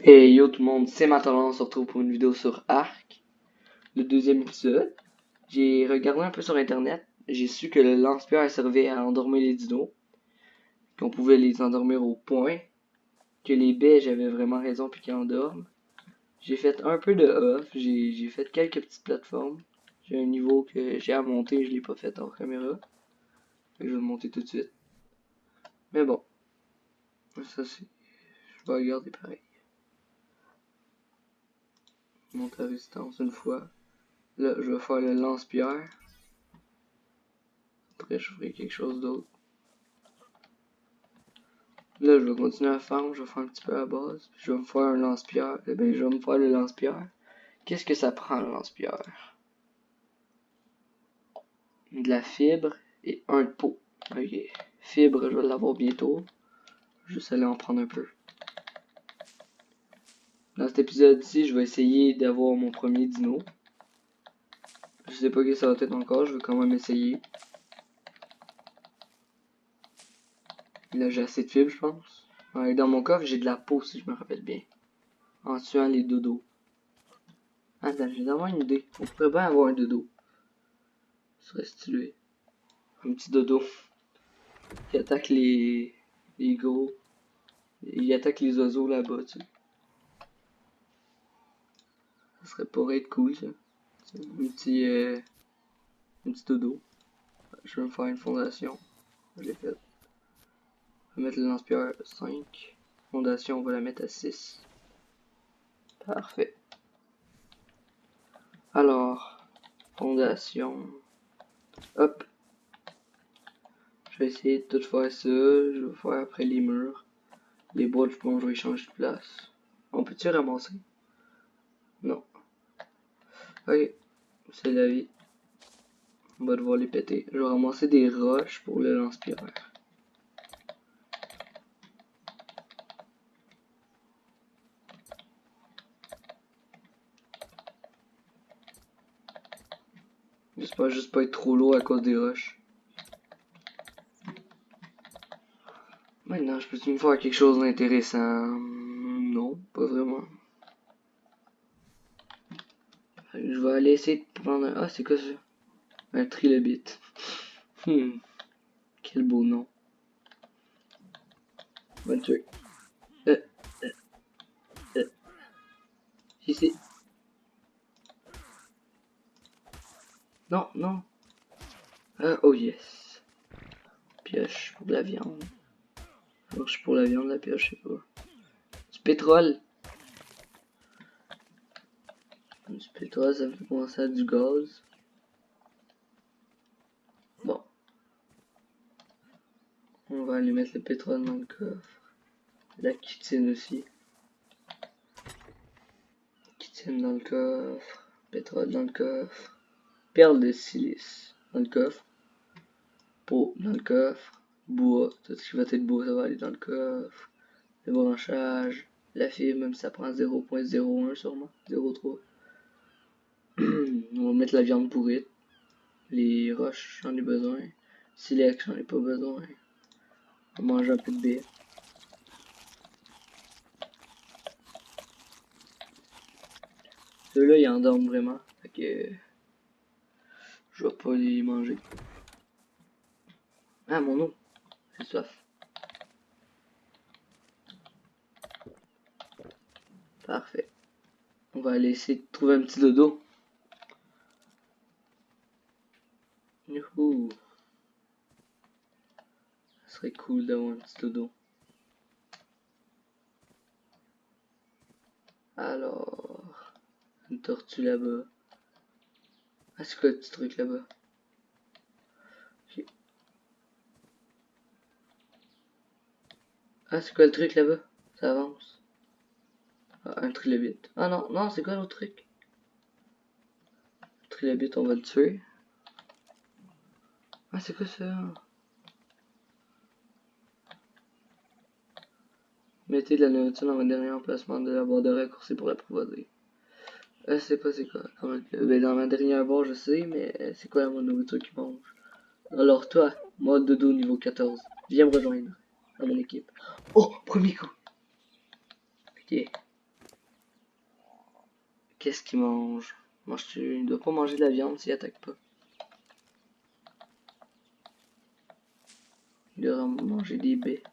Hey yo tout le monde, c'est maintenant on se retrouve pour une vidéo sur Ark, le deuxième épisode. J'ai regardé un peu sur internet, j'ai su que le lance-pierre servait à endormir les dinos, qu'on pouvait les endormir au point, que les baies j'avais vraiment raison puis qu'ils endorment. J'ai fait un peu de off, j'ai fait quelques petites plateformes. J'ai un niveau que j'ai à monter, je l'ai pas fait en caméra. Fait que je vais le monter tout de suite. Mais bon, ça c'est, je vais regarder pareil. Monter la résistance une fois. Là, je vais faire le lance-pierre. Après, je ferai quelque chose d'autre. Là, je vais continuer à farm, je vais faire un petit peu à la base. Puis je vais me faire un lance-pierre. Eh ben, je vais me faire le lance-pierre. Qu'est-ce que ça prend, le lance-pierre? De la fibre et un de pot. Ok. Fibre, je vais l'avoir bientôt. Juste aller en prendre un peu. Dans cet épisode-ci, je vais essayer d'avoir mon premier dino. Je sais pas que ça va être encore, je vais quand même essayer. Là, j'ai assez de fibres, je pense. Ouais, dans mon coffre, j'ai de la peau, si je me rappelle bien. En tuant les dodos. Attends, j'ai d'avoir une idée. On pourrait bien avoir un dodo. Ce serait stylé. Un petit dodo. Qui attaque les gros. Il attaque les oiseaux là-bas, tu sais. Ça serait pourrait être cool, ça. Un petit dodo. Je vais me faire une fondation. Je l'ai fait. On va mettre le lance-pierre 5. Fondation, on va la mettre à 6. Parfait. Alors, fondation. Hop. Je vais essayer de tout faire ça. Je vais faire après les murs. Les bois, je pense que je vais changer de place. On peut-tu ramasser? Non. Ok. C'est la vie. On va devoir les péter. Je vais ramasser des roches pour le lance-pierre. J'espère juste pas être trop lourd à cause des roches. Maintenant, je peux-tu me faire quelque chose d'intéressant? Non, pas vraiment. Je vais aller essayer de prendre un... Ah, c'est quoi ça? Un trilobite. Quel beau nom. On va le tuer. Euh, euh. Ici. Non, non. Ah, oh yes. Pioche pour de la viande. Marche pour la viande, la pioche, je sais pas. Du pétrole. Du pétrole, ça me fait penser à du gaz. Bon. On va aller mettre le pétrole dans le coffre. La chitine aussi. Chitine dans le coffre. Pétrole dans le coffre. Perle de silice dans le coffre. Peau dans le coffre. Bois. Tout ce qui va être bois, ça va aller dans le coffre. Le branchage. La fibre, même si ça prend 0.01 sûrement. 0.3. On va mettre la viande pourrite. Les roches, j'en ai besoin. Silex, j'en ai pas besoin. On va manger un peu de baie. Ceux-là, ils endorment vraiment. Fait que je vais pas les manger. Ah, mon eau. J'ai soif. Parfait. On va aller essayer de trouver un petit dodo. Youhou. Ça serait cool d'avoir un petit dodo. Alors, une tortue là-bas. Ah, c'est quoi le petit truc là-bas? Okay. Ah, c'est quoi le truc là-bas? Ça avance. Ah, un trilobite. Ah non, non, c'est quoi l'autre truc? Le trilobite, on va le tuer. Ah, c'est quoi ça? Mettez de la nourriture dans votre dernier emplacement de la barre de raccourci pour la l'apprivoiser. Je sais pas c'est quoi. Ben, dans ma dernière barre, je sais, mais c'est quoi la nourriture qui mange? Alors toi, mode dodo niveau 14, viens me rejoindre dans mon équipe. Oh, premier coup. Ok. Qu'est-ce qu'il mange? Il doit pas manger de la viande s'il attaque pas. Il doit manger des baies.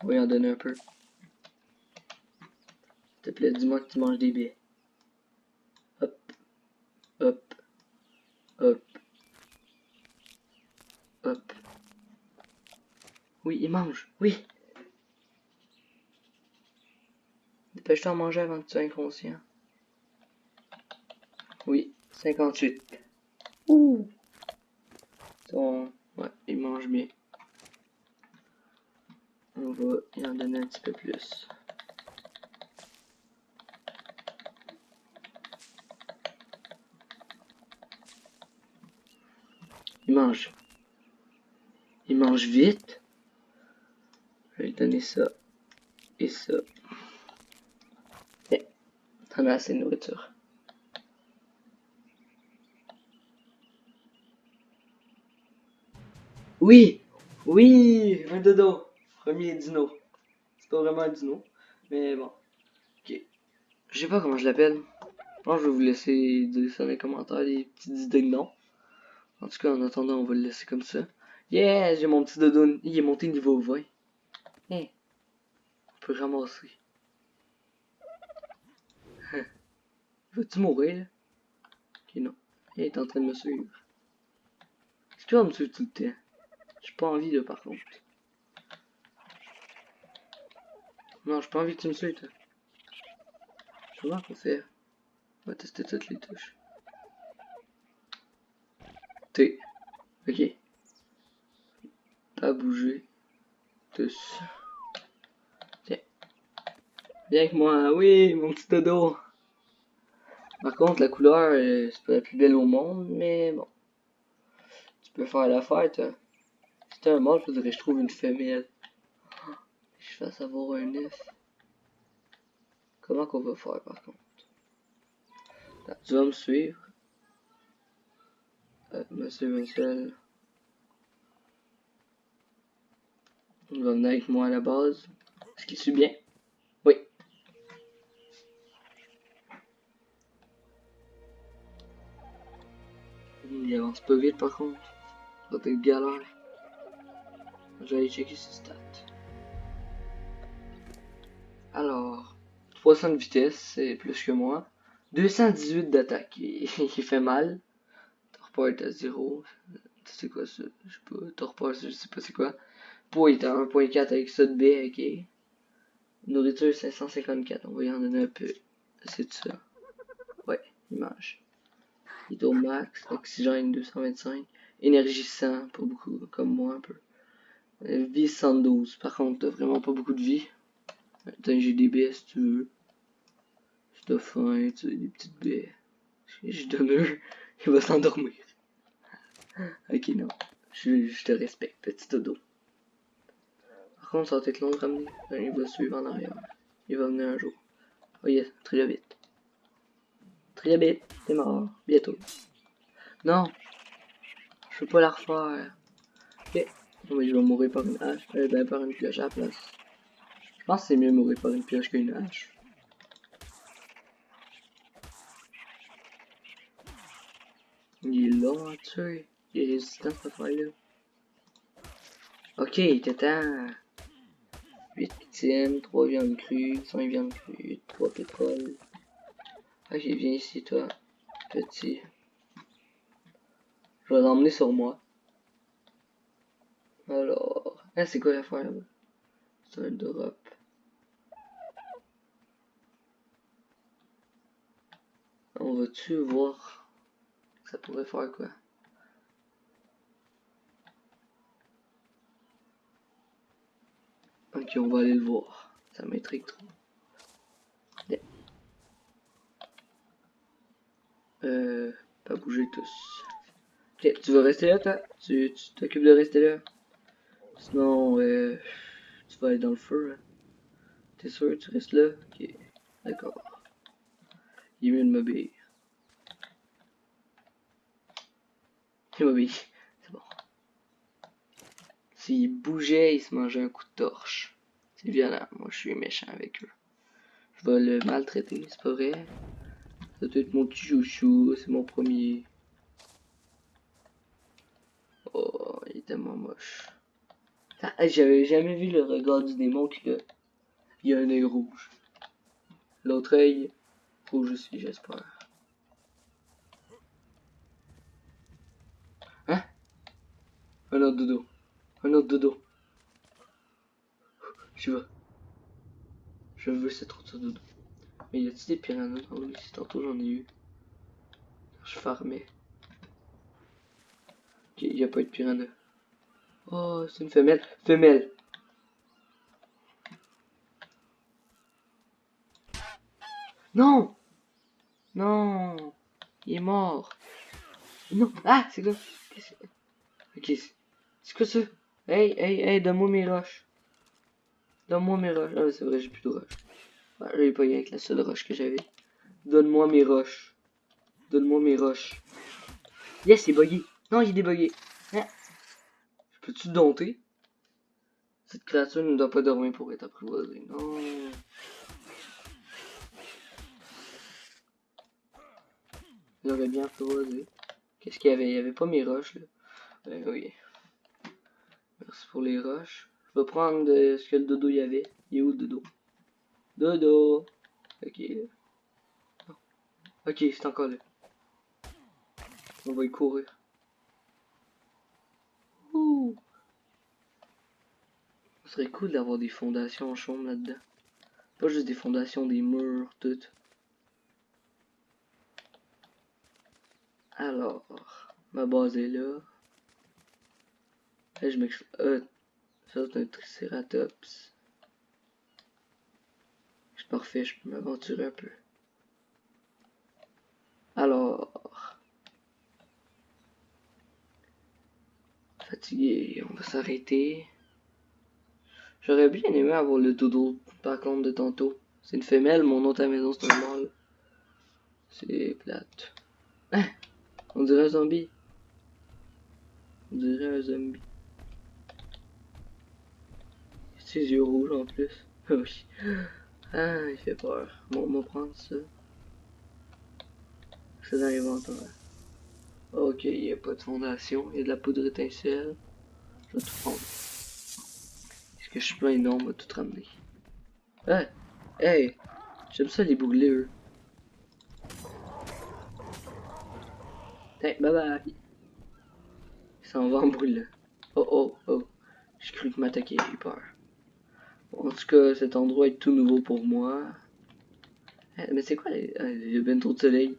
On va y en donner un peu. S'il te plaît, dis-moi que tu manges des baies. Hop, hop, hop, hop. Oui, il mange, oui. Dépêche-toi à manger avant que tu sois inconscient. Oui, 58. Ouh. Ouais, il mange bien. On va y en donner un petit peu plus. Il mange. Il mange vite. Je vais lui donner ça. Et ça. Et on a assez de nourriture. Oui! Oui! Un dodo! Premier dino. C'est pas vraiment un dino. Mais bon. Ok. Je sais pas comment je l'appelle. Bon, je vais vous laisser dire ça dans les commentaires, des petites idées de nom. En tout cas, en attendant, on va le laisser comme ça. Yeah! J'ai mon petit dodo. Il est monté niveau 20. Hein, on peut ramasser. Veux-tu mourir, là? Ok, non. Il est en train de me suivre. Est-ce qu'il va me suivre tout le temps? J'ai pas envie, là, par contre. Non, j'ai pas envie que tu me suives, toi. Comment qu'on fait? On va tester toutes les touches. T. Ok. Pas bouger. Tous. Tiens. Viens avec moi. Oui, mon petit dodo. Par contre, la couleur, c'est pas la plus belle au monde, mais bon. Tu peux faire l'affaire, toi. Si t'es un mâle, faudrait que je trouve une femelle. Je fasse avoir un œuf. Comment qu'on va faire, par contre? Là, tu vas me suivre. Monsieur. Il va venir avec moi à la base. Est-ce qu'il suit bien? Oui. Il avance pas vite par contre. Ça va être galère. Je vais aller checker ses stats. Alors, 300 de vitesse, c'est plus que moi. 218 d'attaque, il fait mal. Torpor est à 0. C'est quoi ça? Je sais pas. Torpor, je sais pas c'est quoi. Poids est à 1.4 avec ça de B, ok. Nourriture 554, on va y en donner un peu. C'est ça. Ouais, il mange. Il est au max. Oxygène 225. Énergie 100, pas beaucoup, comme moi un peu. Vie 112. Par contre, t'as vraiment pas beaucoup de vie. Attends, j'ai des baies si tu veux. Si t'as faim, tu as des petites baies. Je donne un, il va s'endormir. Ok, non. Je te respecte, petit dodo. Par contre, ça va être long de ramener. Il va suivre en arrière. Il va venir un jour. Oh yes, très vite. Très vite, t'es mort. Bientôt. Non, je peux pas la refaire. Ok. Oh, mais je vais mourir par une hache. Ben, par une pioche à la place. Je pense que c'est mieux mourir par une pioche qu'une hache. Il est long à tuer. Il est résistant cette affaire-là. Ok, il était temps. 8 victimes, 3 viandes crues, 5 viandes crues, 3 pétrole. Ok, viens ici toi, petit. Je vais l'emmener sur moi. Alors, ah, c'est quoi l'affaire là? C'est un drop. On va-tu voir? Ça pourrait faire quoi? Ok, on va aller le voir. Ça m'intrigue trop. Yeah. Pas bouger tous. Ok, tu vas rester là, toi? Tu t'occupes de rester là? Sinon, tu vas aller dans le feu. Hein. T'es sûr, tu restes là? Ok, d'accord. Il est mieux de m'obéir. Il m'obéit. C'est bon. S'il bougeait, il se mangeait un coup de torche. C'est violent. Moi, je suis méchant avec eux. Je vais le maltraiter, c'est pas vrai. Ça doit être mon petit chouchou, c'est mon premier. Oh, il est tellement moche. Ah, j'avais jamais vu le regard du démon qui là. Il y a un œil rouge. L'autre œil rouge aussi, j'espère. Hein? Un autre dodo. Un autre dodo. Je veux. Je veux cette autre dodo. Mais y a-t-il des piranhas dans l'eau ici? Tantôt j'en ai eu. Je farmais. Ok, y a pas eu de piranha. Oh, c'est une femelle. Femelle. Non! Non! Il est mort. Non! Ah, c'est quoi? Ok, c'est quoi ça? Hey, donne-moi mes roches. Donne-moi mes roches. Ah, c'est vrai, j'ai plus de roches. Ouais, j'avais pas eu avec la seule roche que j'avais. Donne-moi mes roches. Donne-moi mes roches. Yes, il est bugué. Non, il est débugué. Hein? Peux-tu dompter? Cette créature ne doit pas dormir pour être apprivoisée. Non. Il aurait bien apprivoisé. Qu'est-ce qu'il y avait? Il y avait pas mes roches, là. Ben oui. Merci pour les roches. Je vais prendre ce que le dodo y avait. Il est où le dodo? Dodo! Ok. Non. Ok, c'est encore là. On va y courir. Ouh! Ce serait cool d'avoir des fondations en chaume là-dedans. Pas juste des fondations, des murs, tout. Alors, ma base est là. Là, je m'excuse. Ça c'est un Triceratops. C'est parfait, je peux m'aventurer un peu. Alors, fatigué, on va s'arrêter. J'aurais bien aimé avoir le dodo par contre de tantôt. C'est une femelle, mon autre à la maison c'est un mâle. C'est plate. Ah, on dirait un zombie. On dirait un zombie. Ses yeux rouges en plus. Ah oui. Ah, il fait peur. Bon, on va prendre ça. C'est dans l'inventaire. Ok, il n'y a pas de fondation. Il y a de la poudre étincelle. Je vais tout prendre. Est-ce que je suis plein? Non, on va tout ramener. Ah! Hey! J'aime ça les bouglés, eux. Hey, bye bye! Il s'en va en brûlant. Oh oh oh. J'ai cru qu'il m'attaquait, j'ai eu peur. Bon, en tout cas, cet endroit est tout nouveau pour moi. Mais c'est quoi les... il y a bien trop de soleil.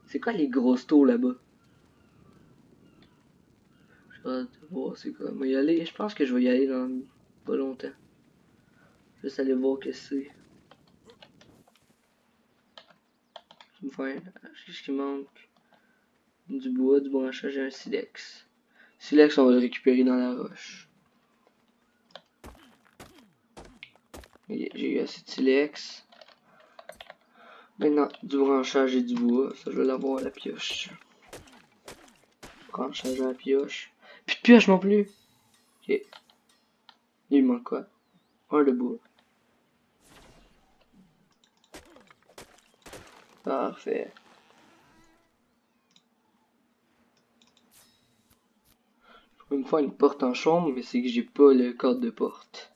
C'est quoi les grosses taux là-bas? Je vais voir c'est quoi. Moi y aller. Je pense que je vais y aller dans pas longtemps. Juste aller voir que c'est. Je vais me faire. Qu'est-ce qui manque? Du bois, du branchage et un silex. Silex, on va le récupérer dans la roche. J'ai eu assez de silex. Maintenant, du branchage et du bois. Ça, je vais l'avoir à la pioche. Branchage à la pioche. Plus de pioche non plus. Ok. Il manque quoi? Un de bois. Parfait. Je peux me faire une porte en chambre, mais c'est que j'ai pas le code de porte.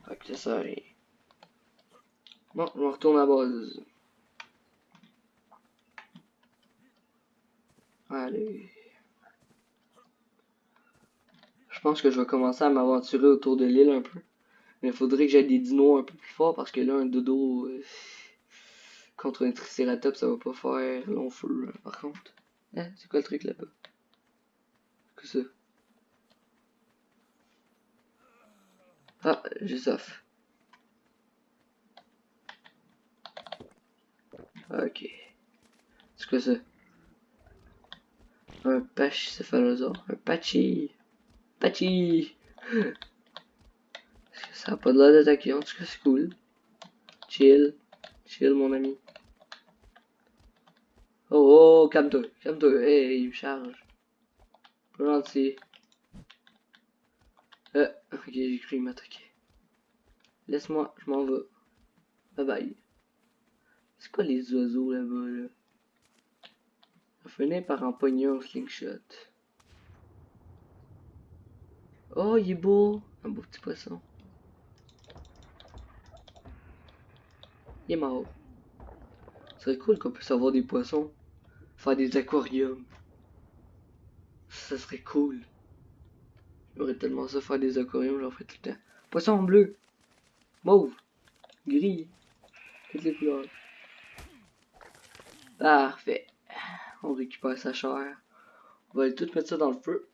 Fait que ça sert à rien. Bon, on retourne à la base. Allez. Je pense que je vais commencer à m'aventurer autour de l'île un peu. Mais il faudrait que j'aille des dinos un peu plus forts parce que là, un dodo contre un tricératops, ça va pas faire long feu, hein, par contre. Hein, c'est quoi le truc là-bas? Que ça? Ah, j'ai soif. Ok. C'est quoi ça? Un pachycéphalosaure. Un patchy. Patchy! Ça a pas de l'air d'attaquer, en tout cas c'est cool. Chill. Chill mon ami. Oh, oh, calme-toi, calme-toi. Hey, il me charge. Pas gentil. Ok, j'ai cru qu'il m'attaquait. Laisse-moi, je m'en vais. Bye bye. C'est quoi les oiseaux là-bas, là? On finit par empoigner un slingshot. Oh, il est beau! Un beau petit poisson. Il est mort. Ce serait cool qu'on puisse avoir des poissons. Faire des aquariums. Ça serait cool. J'aimerais tellement ça faire des aquariums, j'en ferais tout le temps. Poisson bleu, mauve, gris, toutes les couleurs. Parfait. On récupère sa chair. On va aller tout mettre ça dans le feu.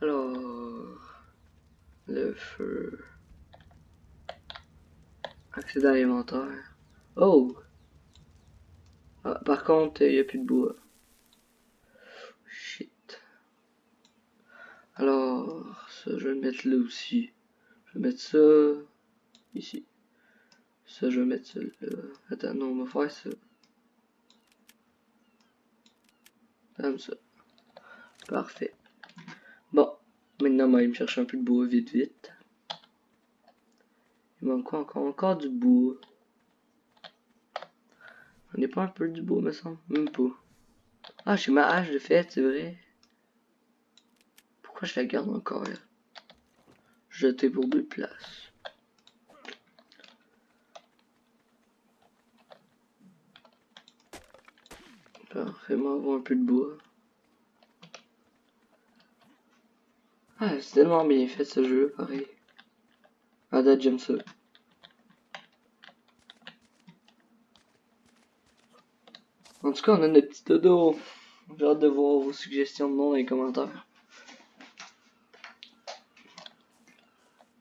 Alors, le feu. Accéder à l'inventaire. Oh! Ah, par contre, il n'y a plus de bois. Shit. Alors, ça, je vais le mettre là aussi. Je vais mettre ça ici. Ça, je vais mettre ça là. Attends, non, on va faire ça. Comme ça. Parfait. Bon, maintenant, on va aller me chercher un peu de bois vite, vite. Il manque quoi encore? Encore du bois. On n'est pas un peu du bois, me semble. Même pas. Ah, j'ai ma hache de fait, c'est vrai. Pourquoi je la garde encore, là? Jeter pour 2 places. Parfait, moi avoir un peu de bois. Ah, c'est tellement bien fait ce jeu, pareil. Ah, date, j'aime ça. En tout cas, on a notre petit dodo. J'ai hâte de voir vos suggestions de noms dans les commentaires.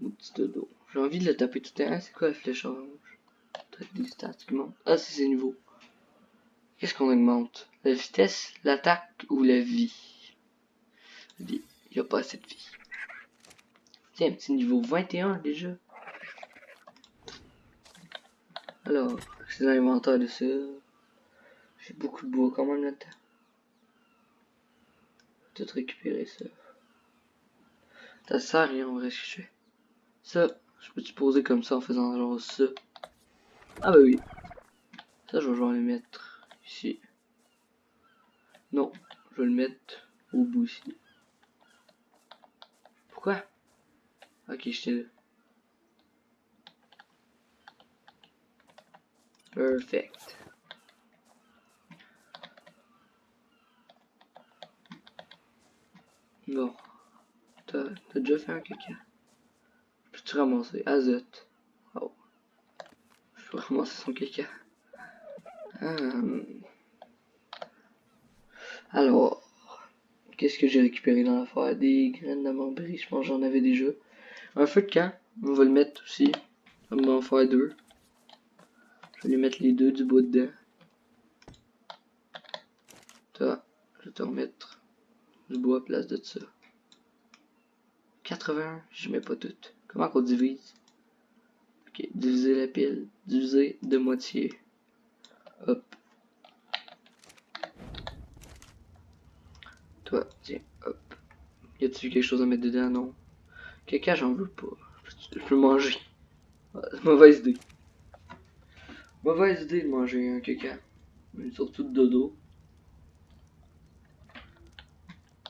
Mon petit dodo. J'ai envie de le taper tout le temps. C'est quoi la flèche orange? Peut-être des stats qui montent. Ah, c'est ses niveaux. Qu'est-ce qu'on augmente? La vitesse, l'attaque ou la vie? Vie. Il n'y a pas assez de vie. Tiens, petit niveau 21 déjà. Alors, c'est dans l'inventaire de ça. J'ai beaucoup de bois quand même là-dedans. Tout récupérer ça. Ça sert à rien en vrai ce que je fais. Ça, je peux te poser comme ça en faisant genre ça. Ah bah oui. Ça, je vais genre le mettre ici. Non, je vais le mettre au bout ici. Pourquoi? Ok, j'étais là. Perfect. Bon. T'as déjà fait un caca? Peux-tu ramasser? Azote. Oh. Je peux ramasser son caca. Alors, qu'est-ce que j'ai récupéré dans l'affaire? Des graines d'amambris, je pense que j'en avais déjà. Un feu de camp, on va le mettre aussi. On va en faire 2. Je vais lui mettre les 2 du bois dedans. Toi, je vais te remettre du bois à place de ça. 81, je mets pas tout. Comment qu'on divise? Ok, diviser la pile. Diviser de moitié. Hop. Toi, tiens, hop. Y a-t-il quelque chose à mettre dedans? Non. Caca, j'en veux pas. Je peux manger. Mauvaise idée. Mauvaise idée de manger un caca. Mais surtout de dodo.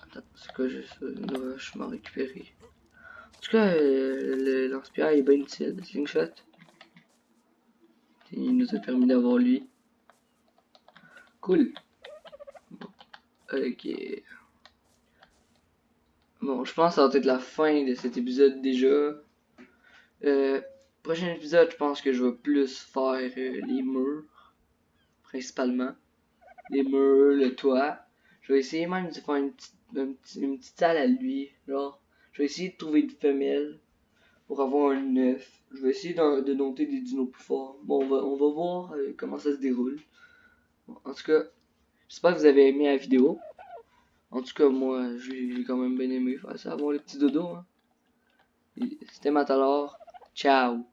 Attends, c'est quoi j'ai ça? Une roche, je m'en récupérer. En tout cas, le lance-pierre est bien utile. Slingshot. Il nous a permis d'avoir lui. Cool. Bon, ok. Bon, je pense que ça va être la fin de cet épisode déjà. Prochain épisode, je pense que je vais plus faire les murs. Principalement. Les murs, le toit. Je vais essayer même de faire une petite salle à lui. Genre, je vais essayer de trouver une femelle pour avoir un œuf. Je vais essayer de noter des dinos plus forts. Bon, on va voir comment ça se déroule. Bon, en tout cas, j'espère que vous avez aimé la vidéo. En tout cas, moi, j'ai quand même bien aimé faire ça. Bon, les petits dodos, hein. C'était Matalor. Ciao.